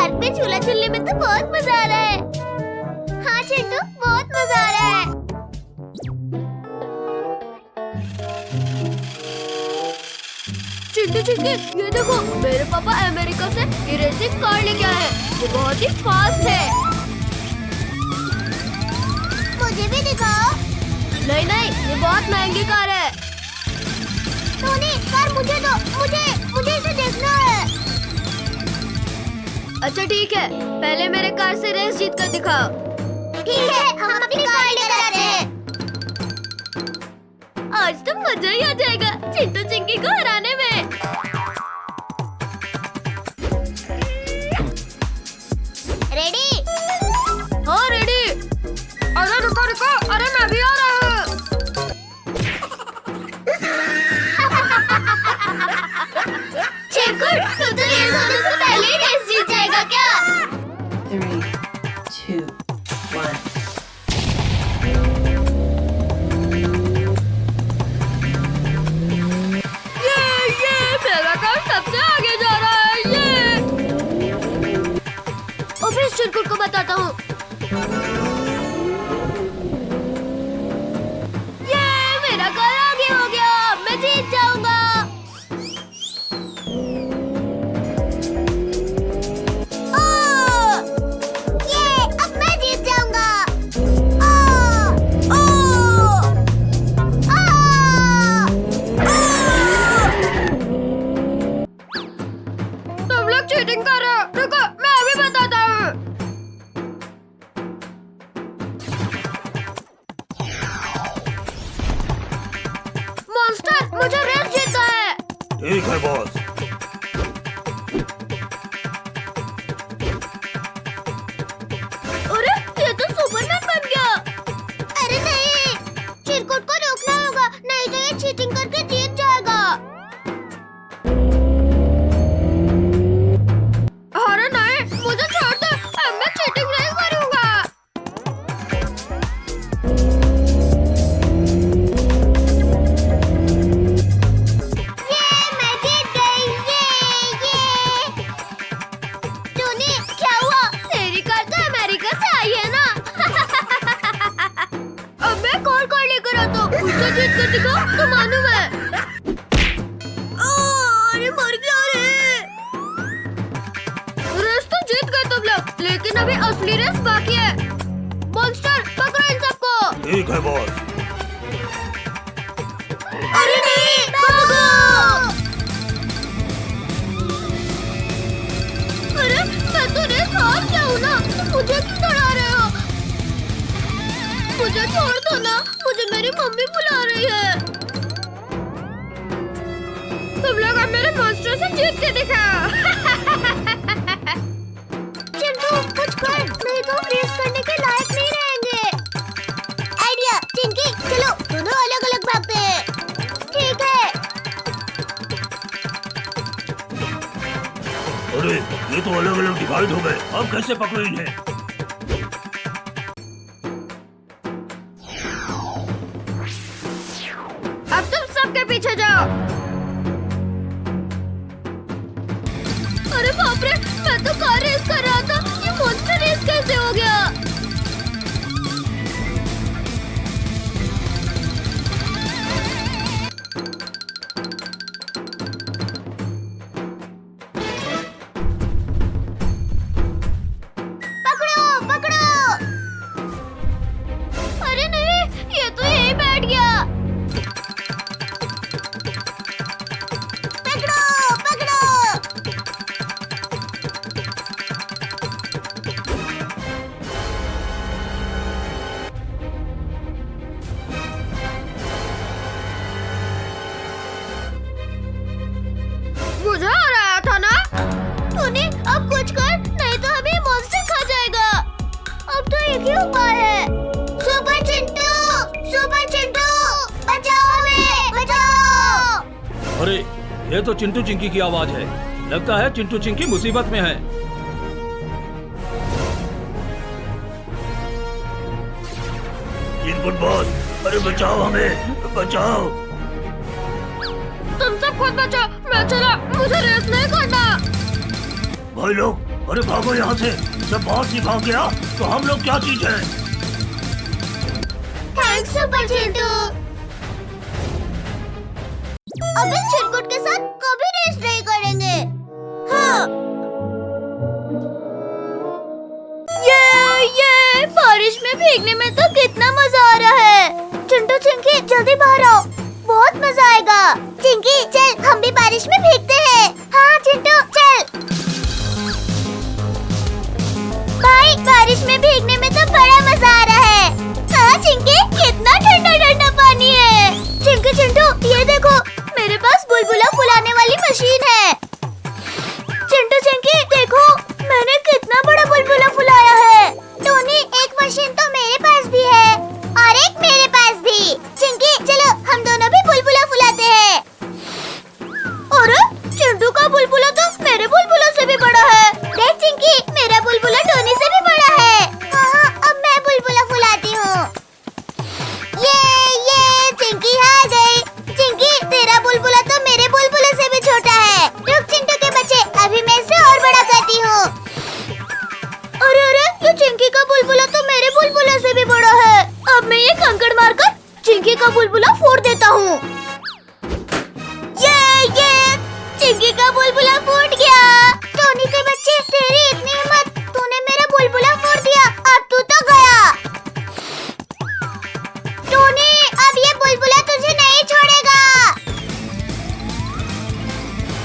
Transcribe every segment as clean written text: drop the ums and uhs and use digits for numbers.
Park में झूला झूलने में तो बहुत मजा आ रहा है। हाँ चिंटू, बहुत मजा आ रहा है। चिंटू चिंटू, ये देखो, मेरे पापा अमेरिका से ये रेसिंग कार लेके आए हैं। ये बहुत ही फास्ट है। मुझे भी दिखाओ। नहीं नहीं, ये बहुत महंगी कार है। टोनी, कार मुझे दो, मुझे इसे देखना है। अच्छा ठीक है, पहले मेरे कार से रेस जीत कर दिखाओ। ठीक है, हम अपनी कार लेकर आते हैं। आज तो मजा ही आ जाएगा चिंटू चिंकी को हराने में। रेडी? हाँ रेडी। अरे रुको रुको, अरे मैं भी आ रहा हूँ। चिंकू, तू तो रेस होने से पहले ही रेस जीत जाएगा क्या? 3, 2, 1. ये मेरा कार सबसे आगे जा रहा है। ये अभी इस चिरकुट को बताता हूँ। ये मेरा कार आगे हो गया, मैं जीत जाऊंगा। ये अब मैं जीत जाऊंगा। तुम लोग चीटिंग कर रहे हो। रुको, मैं अभी बताता हूँ। मॉन्स्टर, मुझे रेस जीतना है। ठीक है बॉस। अरे ये तो सुपरमैन बन गया। अरे नहीं, चिरकुट को रोकना होगा, नहीं तो ये चीटिंग करके जीत जाएगा। अरे नहीं, मुझे छोड़ दो, अब मैं चीटिंग नहीं करूंगा। ये मैं जीत गई। ये टोनी, क्या हुआ? तेरी कार तो अमेरिका से आई है ना? अब मैं कौन कार लेकर आता हूँ, उससे जीत कर दिखाओ तो मानूं मैं। अरे मर गया रे। रेस तो जीत गए तुम लोग, लेकिन अभी असली रेस बाकी है। मॉन्स्टर, पकड़ो इन सबको। ठीक है बॉस। अरे नहीं, भागो। अरे मैं तो रेस हार गया हूँ ना, मुझे क्यों डरा रहे हो? मुझे छोड़ दो ना, मुझे मेरी मम्मी बुला रही है। तुम लोग अब मेरे मॉन्स्टर से जीत के दिखाओ। चिंटू, कुछ कर, नहीं तो रेस करने के लायक नहीं रहेंगे। आइडिया, चिंकी, चलो दोनों अलग अलग भागते हैं। ठीक है। अरे ये तो अलग अलग डिवाइड हो गए, अब कैसे पकड़ो इन्हें? अब तुम सबके पीछे जाओ। अरे बाप रे, मैं तो कार रेस कर रहा था, ये मॉन्स्टर रेस कैसे हो गया? पकड़ो पकड़ो। अरे नहीं, ये तो यहीं बैठ गया। पकड़ो पकड़ो। मुझे आ रहा था ना। टोनी, अब कुछ कर, नहीं तो हमें मॉन्स्टर खा जाएगा। अब तो एक ही उपाय है। सुपर चिंटू, बचाओ हमें, बचाओ। अरे ये तो चिंटू चिंकी की आवाज है, लगता है चिंटू चिंकी मुसीबत में है। इनपुट बॉस, अरे बचाओ हमें, बचाओ। तुम सब खुद बचो, मैं चला, मुझे रेस नहीं करना। भाई लोग अरे भागो यहाँ से। जब बॉस ही भाग गया तो हम लोग क्या चीज है? Thanks super Chintu. अब इस चिरकुट के साथ कभी रेस नहीं करेंगे। हाँ। ये बारिश में भीगने में तो कितना मजा आ रहा है। चिंटू चिंकी जल्दी बाहर आओ, बहुत मजा आएगा। चिंकी चल हम भी बारिश में भीगते हैं। हाँ चिंटू चल। भाई बारिश में भीगने में तो बड़ा मजा आ रहा है। हाँ चिंकी कितना ठंडा ठंडा पानी है। चिंकी चिंटू ये देखो मेरे पास बुलबुला फुलाने वाली मशीन है। चिंटू चिंकी देखो मैंने कितना बड़ा बुलबुला फुलाया है। टोनी एक मशीन तो मेरे पास भी है और एक मेरे पास भी। चिंकी चलो हम दोनों भी बुलबुला फुलाते हैं। अरे चिंटू का बुलबुला तो मेरे बुलबुला से भी बड़ा है। देख चिंकी मेरा बुलबुला टोनी से भी बड़ा है। हाँ अब मैं बुलबुला फुलाती हूँ। ये चिंकी आ गई। चिंकी तेरा बुलबुला तो मेरे बुलबुले से भी छोटा है। रुक चिंटू के बच्चे अभी मैं इसे और बड़ा करती हूँ। अरे अरे ये चिंकी का बुलबुला तो मेरे बुलबुले से भी बड़ा है। अब मैं ये कंकड़ मारकर चिंकी का बुलबुला फोड़ देता हूँ। ये चिंकी का बुलबुला फूट गया। टोनी के बच्चे तेरी इतनी हिम्मत, तूने मेरा बुलबुला फोड़ दिया। अब तू तो गया। टोनी अब ये बुलबुला तुझे नहीं छोड़ेगा।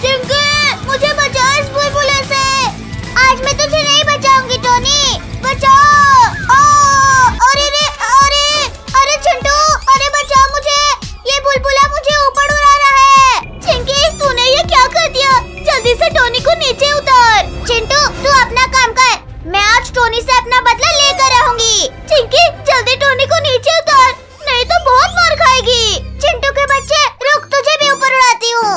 चिंकी मुझे बचा इस बुलबुले से। आज मैं तुझे नहीं बचाऊंगी टोनी, बचाओ। अरे रे अरे चिंटू अरे बचाओ मुझे, ये बुलबुला मुझे ऊपर उड़ा रहा है। चिंकी तूने ये क्या कर दिया? जल्दी से टोनी को नीचे उतार। चिंटू तू अपना काम कर, मैं आज टोनी से अपना बदला लेकर रहूंगी। चिंकी जल्दी टोनी को नीचे उतार, नहीं तो बहुत मार खाएगी। चिंटू के बच्चे रुक तुझे भी ऊपर उड़ाती हूँ।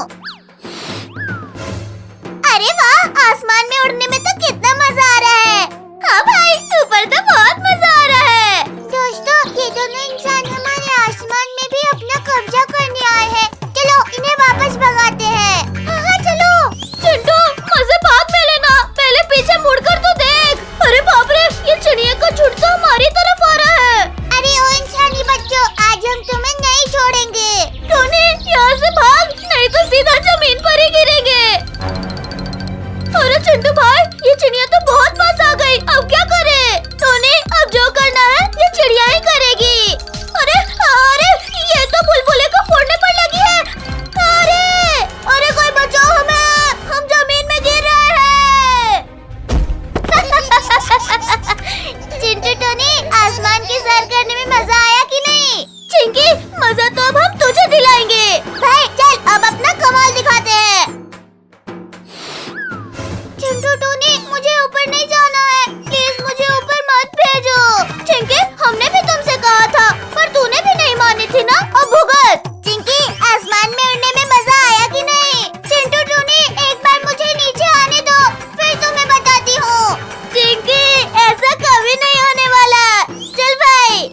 अरे वाह आसमान में उड़ने में तो कितना मजा आ रहा है। हाँ भाई ऊपर तो बहुत मजा आ रहा है। दोस्तों ये दोनों इंसान हमारे आसमान में भी अपना कब्जा करने आए हैं। चलो इन्हें वापस भगाते हैं। हाँ चलो। चिंटू मजे भाग में लेना, पहले पीछे मुड़कर तो देख। अरे बाप रे ये चिड़िया का झुंड तो हमारी तरफ आ रहा है। अरे ओ इंसानी बच्चों आज हम तुम्हें नहीं छोड़ेंगे। टोनी यहाँ से भाग, नहीं तो सीधा जमीन पर ही गिरेंगे। अरे चिंटू भाई ये चिड़िया तो बहुत पास आ गई, अब क्या करे? टोनी अब जो करना है ये चिड़िया ही करेगी। अरे अरे ये तो बुलबुले को फोड़ने पर लगी है। अरे कोई बचाओ हमें, हम जमीन में गिर रहे हैं। चिंटू टोनी आसमान की सैर करने में मजा आया कि नहीं? चिंकी मजा तो अब हम तुझे दिलाएंगे। भाई चल अब अपना कमाल दिखाते हैं। चिंटू टोनी मुझे ऊपर नहीं जाना है, प्लीज मुझे ऊपर मत भेजो। चिंकी हमने भी तुमसे कहा था पर तूने भी नहीं मानी थी ना, अब भुगत। चिंकी आसमान में उड़ने में मजा आया कि नहीं? चिंटू टोनी एक बार मुझे नीचे आने दो फिर तुम्हें बताती हूँ। चिंकी ऐसा कभी नहीं होने वाला, चल भाई।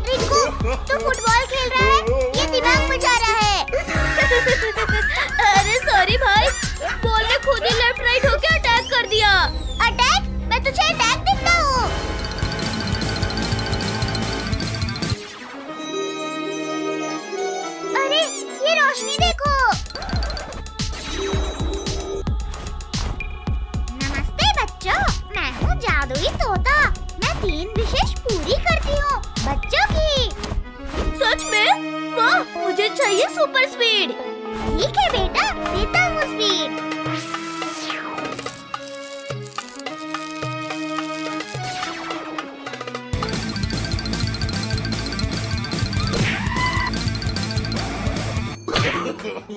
रिंकू तू फुटबॉल खेल रहा है, ये दिमाग में जा रहा है। अरे सॉरी भाई, बॉल ने खुद ही लेफ्ट राइट होके अटैक कर दिया। अटैक? मैं तुझे अटैक देता हूँ। अरे ये रोशनी देखो। नमस्ते बच्चों, मैं हूँ जादुई तोता। मैं 3 विशेष पूरी करती हूँ बच्चों की। सच में? वाह मुझे चाहिए सुपर स्पीड। ठीक है बेटा देता हूँ स्पीड।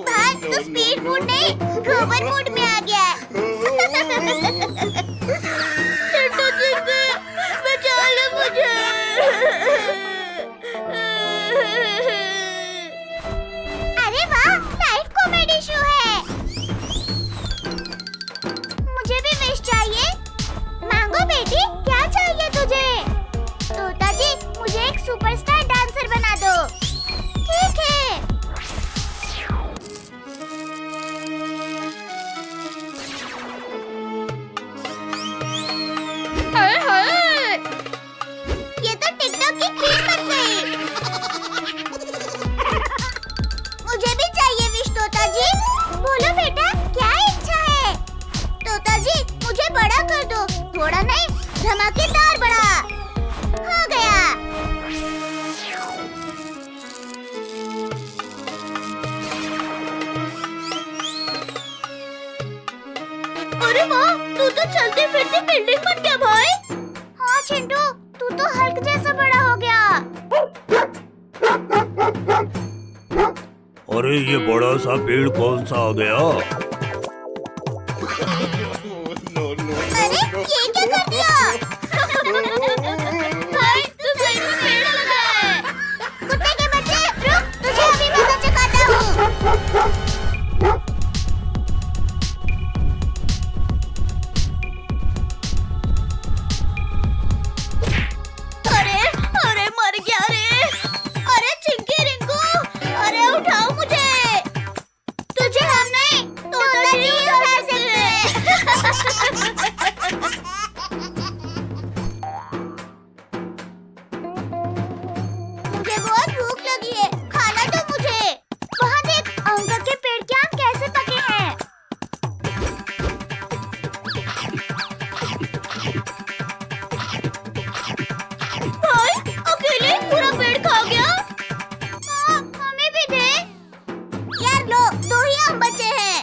भाई तो स्पीड मोड नहीं गोबर मोड में आ गया है। चिंटू चिंकी बचा लो मुझे। अरे वाह लाइव कॉमेडी शो है। मुझे भी विश चाहिए। मांगो बेटी क्या चाहिए तुझे? तो सुपरस्टार डांसर बना दो। ठीक है। हाय हाय, ये तो टिकटॉक की क्वीन बन गई। मुझे भी चाहिए विश तोता जी। बोलो बेटा, क्या इच्छा है? तोता जी, मुझे बड़ा कर दो। थोड़ा नहीं, धमाकेदार बड़ा। हो गया। अरे वाह, तू तो चलती फिरती बिल्डिंग बन गया भाई। हाँ चिंटू, तू तो हल्क जैसा बड़ा हो गया। अरे ये बड़ा सा पेड़ कौन सा आ गया? अरे ये क्या कर दिया? भाई तू सही में पेड़ लगा है। कुत्ते के बच्चे, रुक, तुझे अभी मजा चखाता हूँ। अरे अरे मर गया रे। अरे चिंकी रिंकू, अरे उठाओ मुझे। तुझे हम नहीं, तोता जी उठा सकते हैं। मुझे बहुत भूख लगी है, खाना दो मुझे। वहाँ देख, अंकल के पेड़ के आम कैसे पके हैं। भाई अकेले पूरा पेड़ खा गया। हाँ, हमें भी दे। यार लो, 2 ही आम बचे हैं।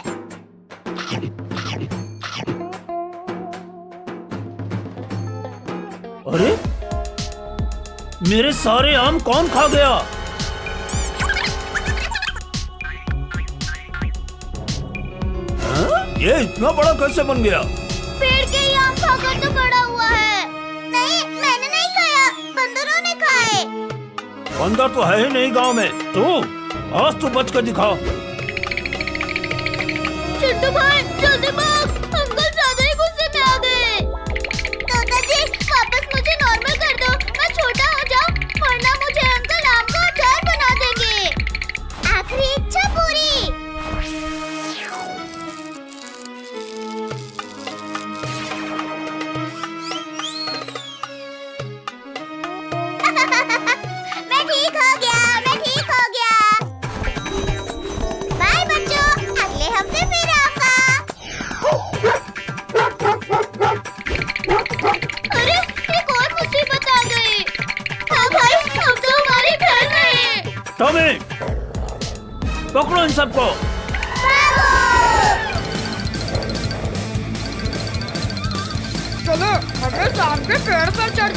अरे मेरे सारे आम कौन खा गया? हाँ? ये इतना बड़ा कैसे बन गया? पेड़ के ही आम खाकर तो बड़ा हुआ है। नहीं, मैंने नहीं खाया, बंदरों ने खाए। बंदर तो है ही नहीं गांव में। तू आज तू बच कर दिखा। चिंटू भाई जल्दी भाग, अंकल ज्यादा ही गुस्से में आ गए। तोता जी, वापस मुझे नॉर्मल कर दो। मैं छोटा हो जाऊं, वरना मुझे अंकल आम का अचार बना देंगे। आखिरी इच्छा पूरी। मैं ठीक हो गया, मैं ठीक हो गया। बाय बच्चों, अगले हफ्ते फिर आऊंगा। अरे एक और मुसीबत आ गई। हाँ भाई, हम तो हमारे घर में हैं। टॉमी, पकड़ो इन सबको। चलो हमें शाम के पेड़ पर चढ़